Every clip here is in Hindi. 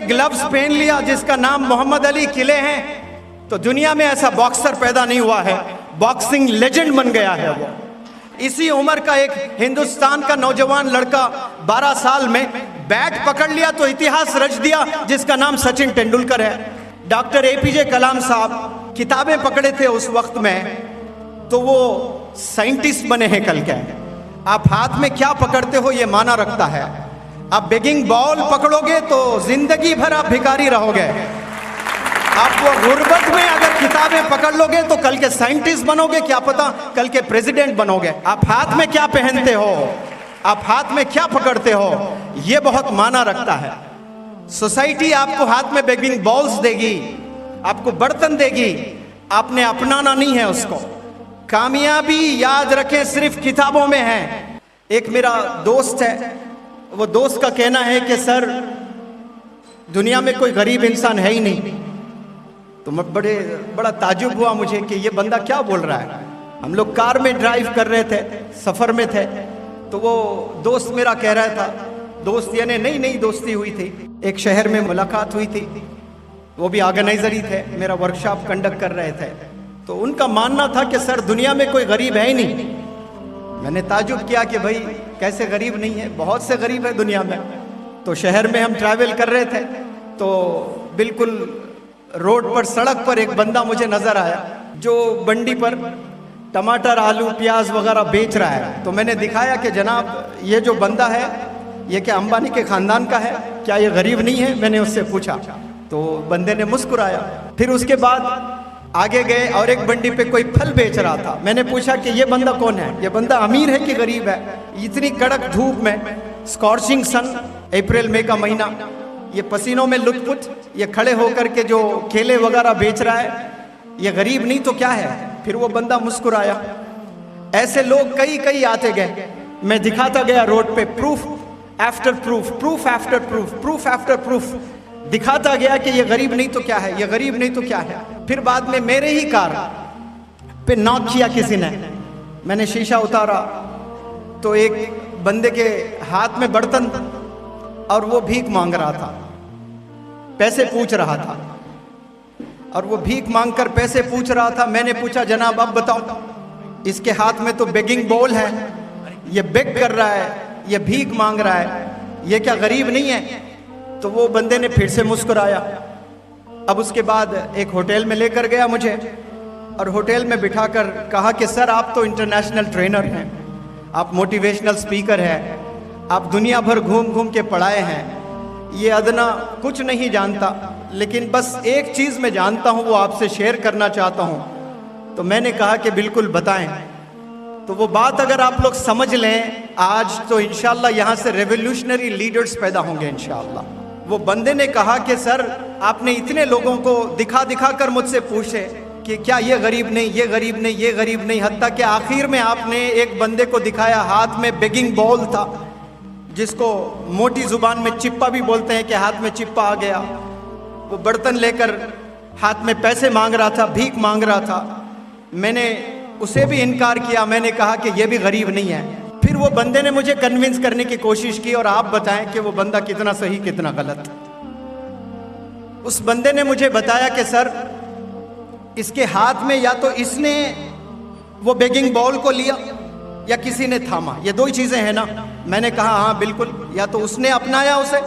ग्लव्स पहन लिया जिसका नाम मोहम्मद अली किले हैं, तो दुनिया में ऐसा बॉक्सर पैदा नहीं हुआ है, बॉक्सिंग लेजेंड बन गया है वो। इसी उम्र का एक हिंदुस्तान का नौजवान लड़का 12 साल में बैट पकड़ लिया तो इतिहास रच दिया, जिसका नाम सचिन तेंदुलकर है। डॉक्टर एपीजे कलाम साहब किताबें पकड़े थे उस वक्त में, तो वो साइंटिस्ट बने हैं कल के। आप हाथ में क्या पकड़ते हो ये माना रखता है। आप बेगिंग बॉल पकड़ोगे तो जिंदगी भर आप भिखारी रहोगे। आप वो गुर्बत में अगर किताबें पकड़ लोगे तो कल के साइंटिस्ट बनोगे, क्या पता कल के प्रेसिडेंट बनोगे। आप हाथ में क्या पहनते हो, आप हाथ में क्या पकड़ते हो, ये बहुत माना रखता है। सोसाइटी आपको हाथ में बेगिंग बॉल्स देगी, आपको बर्तन देगी, आपने अपनाना नहीं है उसको। कामयाबी याद रखें सिर्फ किताबों में है। एक मेरा दोस्त है, वो दोस्त का कहना है कि सर दुनिया में कोई गरीब इंसान है ही नहीं। तो मैं बड़ा ताज्जुब हुआ मुझे कि ये बंदा क्या बोल रहा है। हम लोग कार में ड्राइव कर रहे थे, सफ़र में थे, तो वो दोस्त मेरा कह रहा था, दोस्त यानी नई दोस्ती हुई थी, एक शहर में मुलाकात हुई थी, वो भी ऑर्गेनाइजर ही थे, मेरा वर्कशॉप कंडक्ट कर रहे थे। तो उनका मानना था कि सर दुनिया में कोई गरीब है ही नहीं। मैंने ताज्जुब किया कि भाई कैसे गरीब नहीं है, बहुत से गरीब है दुनिया में। तो शहर में हम ट्रैवल कर रहे थे, तो बिल्कुल रोड पर, सड़क पर एक बंदा मुझे नजर आया जो बंडी पर टमाटर, आलू, प्याज वगैरह बेच रहा है। तो मैंने दिखाया कि जनाब ये जो बंदा है ये क्या अंबानी के खानदान का है, क्या ये गरीब नहीं है, मैंने उससे पूछा। तो बंदे ने मुस्कुराया। फिर उसके बाद आगे गए और एक बंडी पे कोई फल बेच रहा था। मैंने पूछा कि ये बंदा कौन है, ये बंदा अमीर है कि गरीब है। इतनी कड़क धूप में, स्कॉर्चिंग सन, अप्रैल मई का महीना, ये पसीनों में लुटपुट, ये खड़े होकर के जो केले वगैरह बेच रहा है, ये गरीब नहीं तो क्या है। फिर वो बंदा मुस्कुराया। ऐसे लोग कई आते गए, मैं दिखाता गया रोड पे, proof after proof, proof after proof, proof after proof दिखाता गया कि ये गरीब नहीं तो क्या है, ये गरीब नहीं तो क्या है। फिर बाद में मेरे ही कार पे नॉक किया किसी ने। मैंने शीशा उतारा तो एक बंदे के हाथ में बर्तन और वो भीख मांग रहा था, पैसे पूछ रहा था, और वो भीख मांगकर पैसे पूछ रहा था। मैंने पूछा जनाब अब बताओ, इसके हाथ में तो बेगिंग बॉल है, ये बेग कर रहा है, ये भीख मांग रहा है, ये क्या गरीब नहीं है। तो वो बंदे ने फिर से मुस्कुराया। अब उसके बाद एक होटल में लेकर गया मुझे, और होटल में बिठाकर कहा कि सर आप तो इंटरनेशनल ट्रेनर हैं, आप मोटिवेशनल स्पीकर हैं, आप दुनिया भर घूम के पढ़ाए हैं, ये अदना कुछ नहीं जानता, लेकिन बस एक चीज़ मैं जानता हूँ, वो आपसे शेयर करना चाहता हूँ। तो मैंने कहा कि बिल्कुल बताएं। तो वो बात अगर आप लोग समझ लें आज, तो इंशाल्लाह यहाँ से रेवोल्यूशनरी लीडर्स पैदा होंगे इंशाल्लाह। वो बंदे ने कहा कि सर आपने इतने लोगों को दिखा कर मुझसे पूछे कि क्या ये गरीब नहीं, ये गरीब नहीं, ये गरीब नहीं, हत्ता कि आखिर में आपने एक बंदे को दिखाया, हाथ में बेगिंग बॉल था, जिसको मोटी जुबान में चिप्पा भी बोलते हैं कि हाथ में चिप्पा आ गया। वो बर्तन लेकर हाथ में पैसे मांग रहा था, भीख मांग रहा था। मैंने उसे भी इनकार किया, मैंने कहा कि ये भी गरीब नहीं है। फिर वो बंदे ने मुझे कन्विंस करने की कोशिश की, और आप बताएं कि वो बंदा कितना सही कितना गलत। उस बंदे ने मुझे बताया कि सर इसके हाथ में या तो इसने वो बेगिंग बॉल को लिया या किसी ने थामा, ये दो ही चीजें हैं ना। मैंने कहा हाँ बिल्कुल, या तो उसने अपनाया उसे,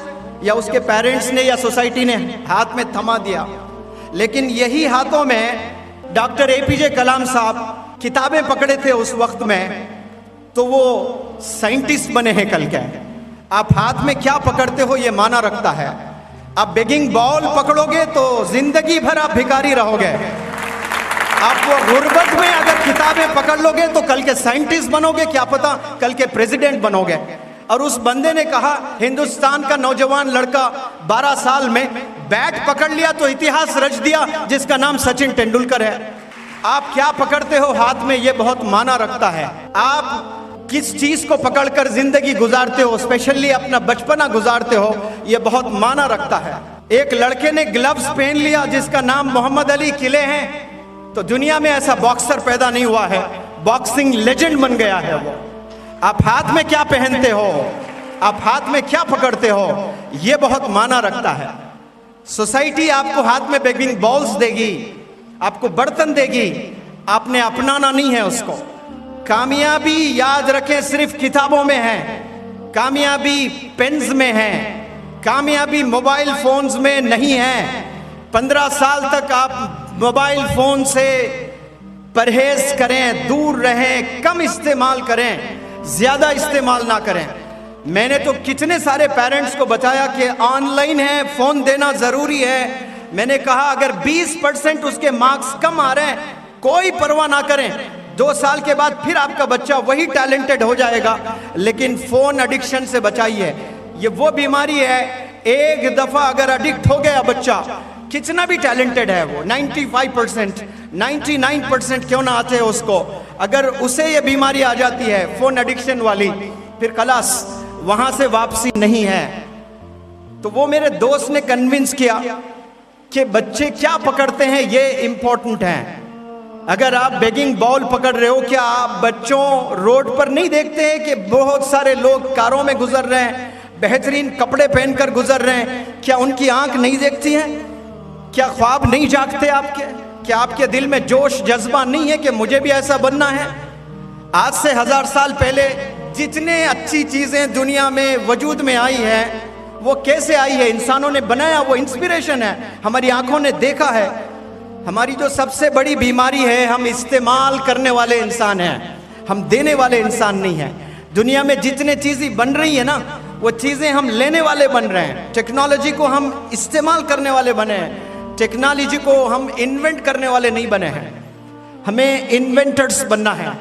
या उसके पेरेंट्स ने या सोसाइटी ने हाथ में थमा दिया। लेकिन यही हाथों में डॉक्टर एपीजे कलाम साहब किताबें पकड़े थे उस वक्त में, तो वो साइंटिस्ट बने हैं कल के। आप हाथ में क्या पकड़ते हो ये माना रखता है। आप बेगिंग बॉल पकड़ोगे तो जिंदगी भर आप भिखारी रहोगे। आप वो गुर्बत में अगर किताबें पकड़ लोगे तो कल के साइंटिस्ट बनोगे, क्या पता कल के प्रेसिडेंट बनोगे। और उस बंदे ने कहा, हिंदुस्तान का नौजवान लड़का 12 साल में बैट पकड़ लिया तो इतिहास रच दिया, जिसका नाम सचिन तेंदुलकर है। आप क्या पकड़ते हो हाथ में, ये बहुत माना रखता है। आप किस चीज को पकड़कर जिंदगी गुजारते हो, स्पेशली अपना बचपना गुजारते हो, ये बहुत माना रखता है। एक लड़के ने ग्लव्स पहन लिया जिसका नाम मोहम्मद अली किले हैं, तो दुनिया में ऐसा बॉक्सर पैदा नहीं हुआ है, बॉक्सिंग लेजेंड बन गया है वो। आप हाथ में क्या पहनते हो, आप हाथ में क्या पकड़ते हो, ये बहुत माना रखता है। सोसाइटी आपको हाथ में बेगिंग बॉल्स देगी, आपको बर्तन देगी, आपने अपनाना नहीं है उसको। कामयाबी याद रखें सिर्फ किताबों में है, कामयाबी पेन्स में है, कामयाबी मोबाइल फोन्स में नहीं है। 15 साल तक आप मोबाइल फोन से परहेज करें, दूर रहें, कम इस्तेमाल करें, ज्यादा इस्तेमाल ना करें। मैंने तो कितने सारे पेरेंट्स को बताया कि ऑनलाइन है, फोन देना जरूरी है। मैंने कहा अगर 20% उसके मार्क्स कम आ रहे हैं, कोई परवाह ना करें, 2 साल के बाद फिर आपका बच्चा वही टैलेंटेड हो जाएगा, लेकिन फोन एडिक्शन से बचाइए। ये वो बीमारी है, एक दफा अगर एडिक्ट हो गया बच्चा, कितना भी टैलेंटेड है वो, 95%, 99% क्यों ना आते हैं उसको, अगर उसे ये बीमारी आ जाती है फोन एडिक्शन वाली, फिर खलास, वहां से वापसी नहीं है। तो वो मेरे दोस्त ने कन्विंस किया कि बच्चे क्या पकड़ते हैं ये इंपॉर्टेंट है। अगर आप बेगिंग बॉल पकड़ रहे हो, क्या आप बच्चों रोड पर नहीं देखते हैं कि बहुत सारे लोग कारों में गुजर रहे हैं, बेहतरीन कपड़े पहनकर गुजर रहे हैं? क्या उनकी आंख नहीं देखती है? क्या ख्वाब नहीं जागते आपके? क्या आपके दिल में जोश जज्बा नहीं है कि मुझे भी ऐसा बनना है? आज से 1000 साल पहले जितने अच्छी चीजें दुनिया में वजूद में आई हैं, वो कैसे आई है? इंसानों ने बनाया, वो इंस्पिरेशन है, हमारी आंखों ने देखा है। हमारी जो सबसे बड़ी बीमारी है, हम इस्तेमाल करने वाले इंसान हैं, हम देने वाले इंसान नहीं हैं। दुनिया में जितने चीजें बन रही है ना, वो चीजें हम लेने वाले बन रहे हैं। टेक्नोलॉजी को हम इस्तेमाल करने वाले बने हैं, टेक्नोलॉजी को हम इन्वेंट करने वाले नहीं बने हैं। हमें इन्वेंटर्स बनना है,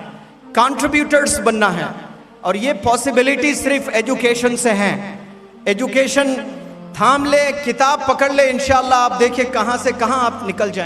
कंट्रीब्यूटर्स बनना है, और ये पॉसिबिलिटी सिर्फ एजुकेशन से हैं। एजुकेशन थाम ले, किताब पकड़ ले, इंशाल्लाह आप देखिए कहां से कहां आप निकल जाएंगे।